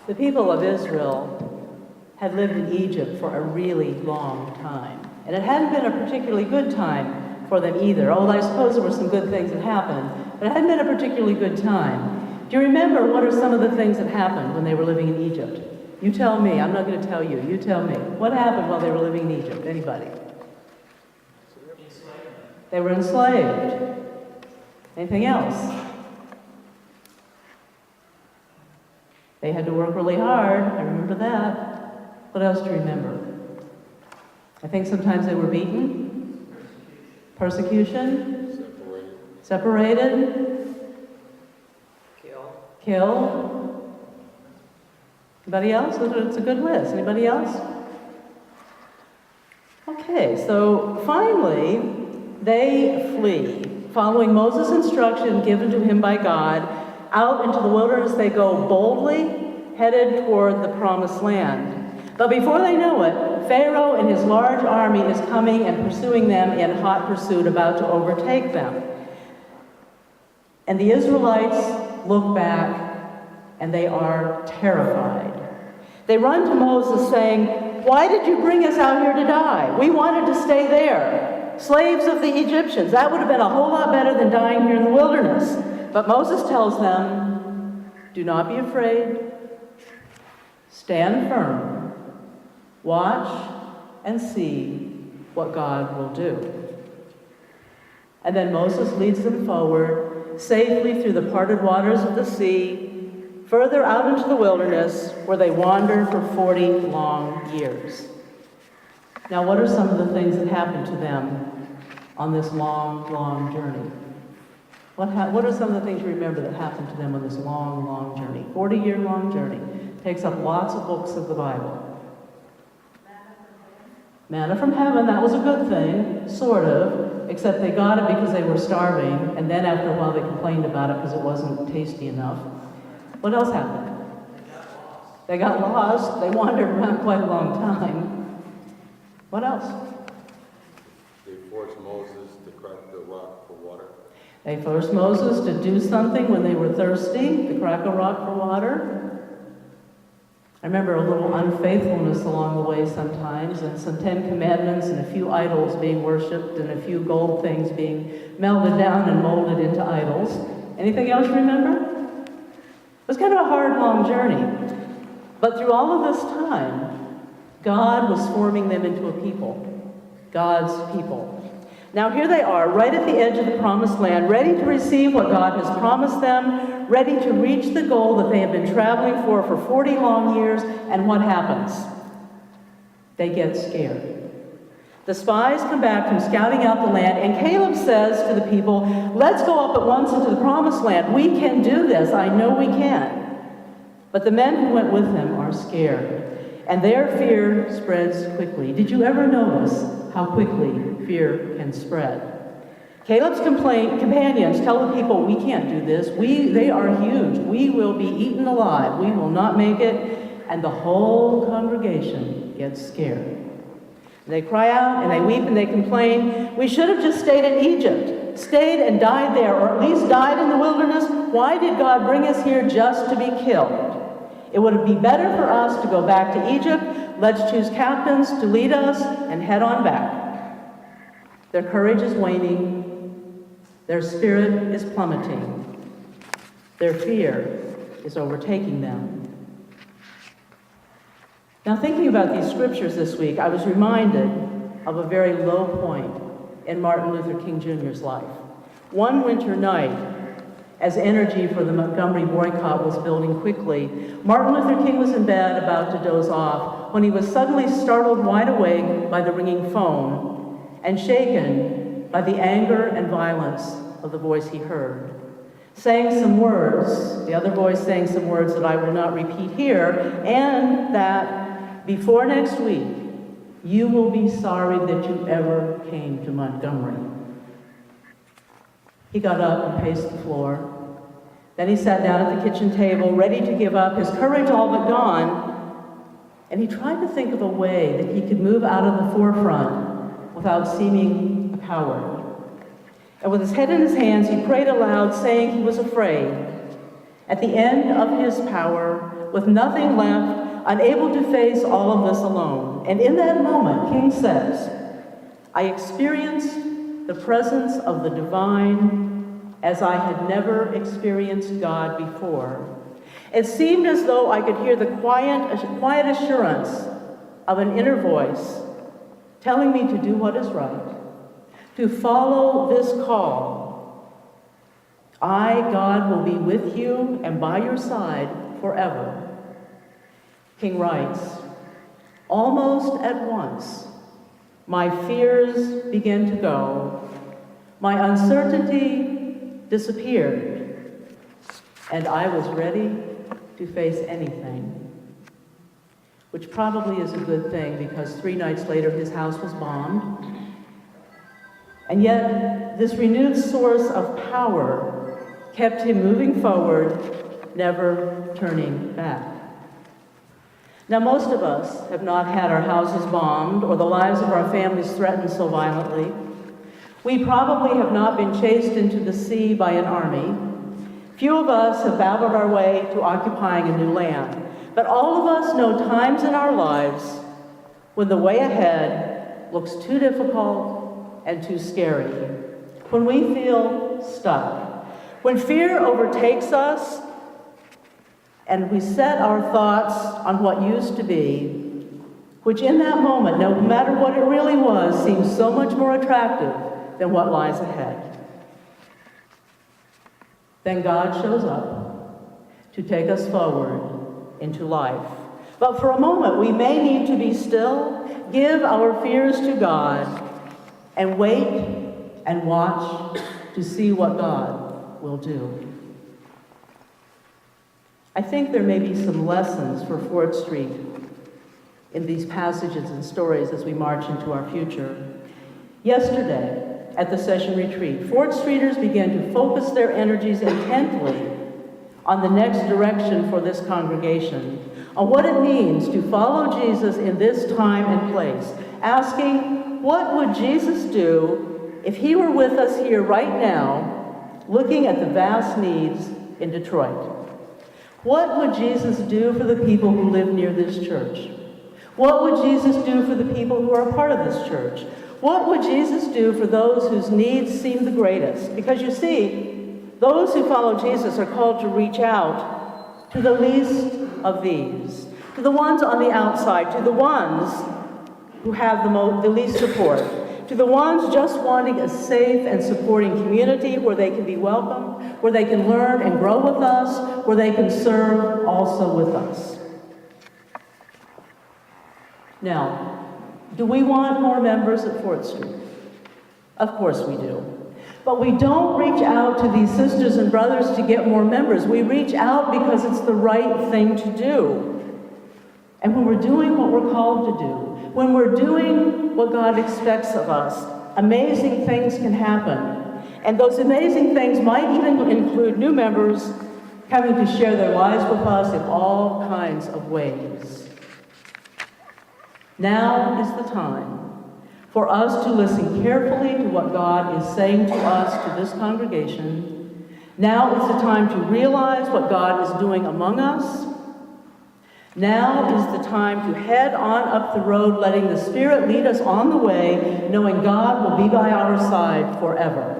The people of Israel had lived in Egypt for a really long time. And it hadn't been a particularly good time for them either, although I suppose there were some good things that happened, but it hadn't been a particularly good time. Do you remember what are some of the things that happened when they were living in Egypt? You tell me. I'm not going to tell you. You tell me. What happened while they were living in Egypt? Anybody? They were enslaved. Anything else? They had to work really hard. I remember that. What else do you remember? I think sometimes they were beaten. Persecution. Separated. Kill. Anybody else? It's a good list. Anybody else? Okay, so finally, they flee. Following Moses' instruction given to him by God, out into the wilderness they go boldly, headed toward the promised land. But before they know it, Pharaoh and his large army is coming and pursuing them in hot pursuit, about to overtake them. And the Israelites look back, and they are terrified. They run to Moses saying, "Why did you bring us out here to die? We wanted to stay there, slaves of the Egyptians. That would have been a whole lot better than dying here in the wilderness." But Moses tells them, "Do not be afraid. Stand firm. Watch and see what God will do." And then Moses leads them forward, safely through the parted waters of the sea, further out into the wilderness, where they wander for 40 long years. Now, what are some of the things that happened to them on this long, long journey? What are some of the things you remember that happened to them on this long, long journey? 40-year-long journey. Takes up lots of books of the Bible. Manna from heaven, that was a good thing, sort of, except they got it because they were starving, and then after a while they complained about it because it wasn't tasty enough. What else happened? They got lost. They wandered around quite a long time. What else? They forced Moses to crack the rock for water. They forced Moses to do something when they were thirsty, to crack a rock for water. I remember a little unfaithfulness along the way sometimes, and some 10 commandments and a few idols being worshipped and a few gold things being melted down and molded into idols. Anything else you remember? It was kind of a hard, long journey. But through all of this time, God was forming them into a people, God's people. Now here they are, right at the edge of the promised land, ready to receive what God has promised them, ready to reach the goal that they have been traveling for 40 long years, and what happens? They get scared. The spies come back from scouting out the land, and Caleb says to the people, "Let's go up at once into the promised land. We can do this. I know we can." But the men who went with him are scared, and their fear spreads quickly. Did you ever notice how quickly fear can spread? Caleb's companions tell the people, "We can't do this. They are huge. We will be eaten alive. We will not make it." And the whole congregation gets scared. They cry out and they weep and they complain, "We should have just stayed in Egypt, stayed and died there, or at least died in the wilderness. Why did God bring us here just to be killed? It would be better for us to go back to Egypt. Let's choose captains to lead us and head on back." Their courage is waning. Their spirit is plummeting. Their fear is overtaking them. Now, thinking about these scriptures this week, I was reminded of a very low point in Martin Luther King Jr.'s life. One winter night, as energy for the Montgomery boycott was building quickly, Martin Luther King was in bed about to doze off when he was suddenly startled wide awake by the ringing phone and shaken by the anger and violence of the voice he heard, saying some words, the other voice saying some words that I will not repeat here, and that before next week, you will be sorry that you ever came to Montgomery. He got up and paced the floor. Then he sat down at the kitchen table, ready to give up, his courage all but gone, and he tried to think of a way that he could move out of the forefront without seeming a coward. And with his head in his hands, he prayed aloud, saying he was afraid. At the end of his power, with nothing left, unable to face all of this alone. And in that moment, King says, I experienced the presence of the divine as I had never experienced God before. It seemed as though I could hear the quiet assurance of an inner voice telling me to do what is right, to follow this call. I, God, will be with you and by your side forever. King writes, almost at once, my fears began to go, my uncertainty disappeared, and I was ready to face anything. Which probably is a good thing, because 3 nights later his house was bombed. And yet, this renewed source of power kept him moving forward, never turning back. Now, most of us have not had our houses bombed or the lives of our families threatened so violently. We probably have not been chased into the sea by an army. Few of us have battled our way to occupying a new land. But all of us know times in our lives when the way ahead looks too difficult and too scary, when we feel stuck, when fear overtakes us and we set our thoughts on what used to be, which in that moment, no matter what it really was, seems so much more attractive than what lies ahead. Then God shows up to take us forward into life. But for a moment, we may need to be still, give our fears to God, and wait and watch to see what God will do. I think there may be some lessons for Fort Street in these passages and stories as we march into our future. Yesterday, at the session retreat, Fort Streeters began to focus their energies intently on the next direction for this congregation, on what it means to follow Jesus in this time and place, asking, what would Jesus do if he were with us here right now, looking at the vast needs in Detroit? What would Jesus do for the people who live near this church? What would Jesus do for the people who are a part of this church? What would Jesus do for those whose needs seem the greatest? Because you see, those who follow Jesus are called to reach out to the least of these, to the ones on the outside, to the ones who have the least support, to the ones just wanting a safe and supporting community where they can be welcome, where they can learn and grow with us, where they can serve also with us. Now, do we want more members at Fort Street? Of course we do. But we don't reach out to these sisters and brothers to get more members. We reach out because it's the right thing to do. And when we're doing what we're called to do, when we're doing what God expects of us, amazing things can happen. And those amazing things might even include new members coming to share their lives with us in all kinds of ways. Now is the time for us to listen carefully to what God is saying to us, to this congregation. Now is the time to realize what God is doing among us. Now is the time to head on up the road, letting the Spirit lead us on the way, knowing God will be by our side forever.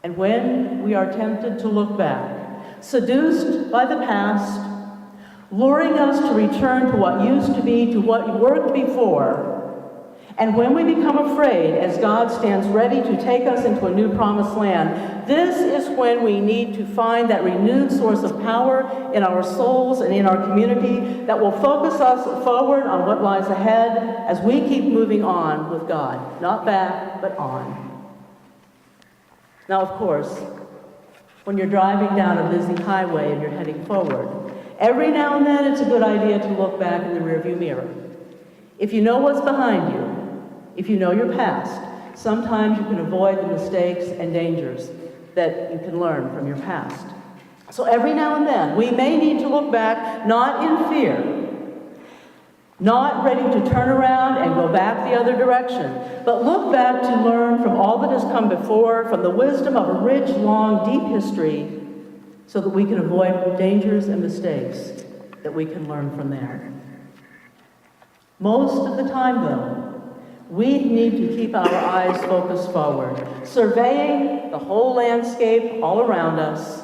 And when we are tempted to look back, seduced by the past, luring us to return to what used to be, to what worked before, and when we become afraid, as God stands ready to take us into a new promised land, this is when we need to find that renewed source of power in our souls and in our community that will focus us forward on what lies ahead as we keep moving on with God. Not back, but on. Now, of course, when you're driving down a busy highway and you're heading forward, every now and then it's a good idea to look back in the rearview mirror. If you know what's behind you, if you know your past, sometimes you can avoid the mistakes and dangers that you can learn from your past. So every now and then, we may need to look back, not in fear, not ready to turn around and go back the other direction, but look back to learn from all that has come before, from the wisdom of a rich, long, deep history, so that we can avoid dangers and mistakes that we can learn from there. Most of the time, though, we need to keep our eyes focused forward, surveying the whole landscape all around us,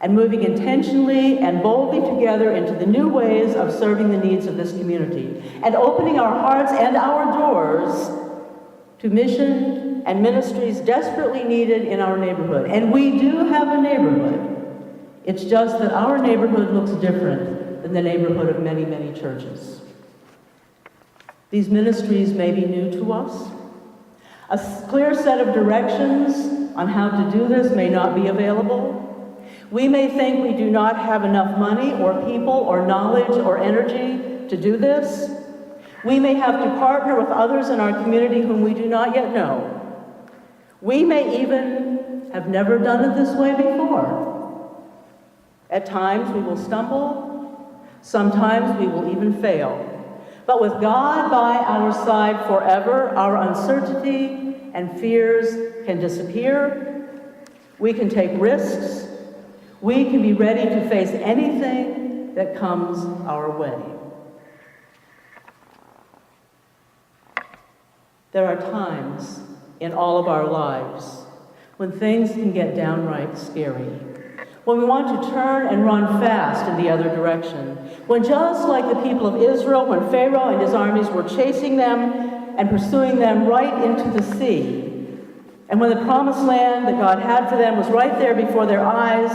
and moving intentionally and boldly together into the new ways of serving the needs of this community, and opening our hearts and our doors to mission and ministries desperately needed in our neighborhood. And we do have a neighborhood. It's just that our neighborhood looks different than the neighborhood of many, many churches. These ministries may be new to us. A clear set of directions on how to do this may not be available. We may think we do not have enough money or people or knowledge or energy to do this. We may have to partner with others in our community whom we do not yet know. We may even have never done it this way before. At times we will stumble. Sometimes we will even fail. But with God by our side forever, our uncertainty and fears can disappear. We can take risks. We can be ready to face anything that comes our way. There are times in all of our lives when things can get downright scary, when we want to turn and run fast in the other direction, when just like the people of Israel, when Pharaoh and his armies were chasing them and pursuing them right into the sea, and when the promised land that God had for them was right there before their eyes,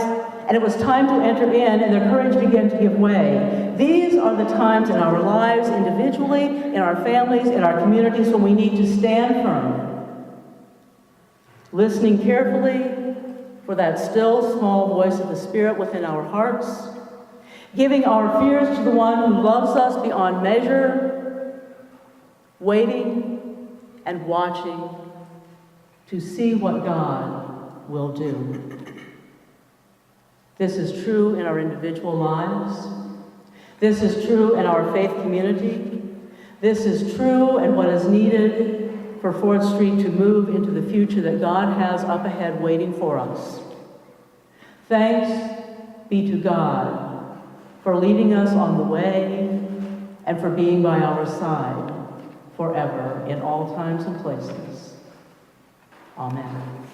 and it was time to enter in, and their courage began to give way. These are the times in our lives, individually, in our families, in our communities, when we need to stand firm, listening carefully for that still, small voice of the Spirit within our hearts, giving our fears to the one who loves us beyond measure, waiting and watching to see what God will do. This is true in our individual lives. This is true in our faith community. This is true and what is needed for 4th Street to move into the future that God has up ahead waiting for us. Thanks be to God for leading us on the way and for being by our side forever in all times and places. Amen.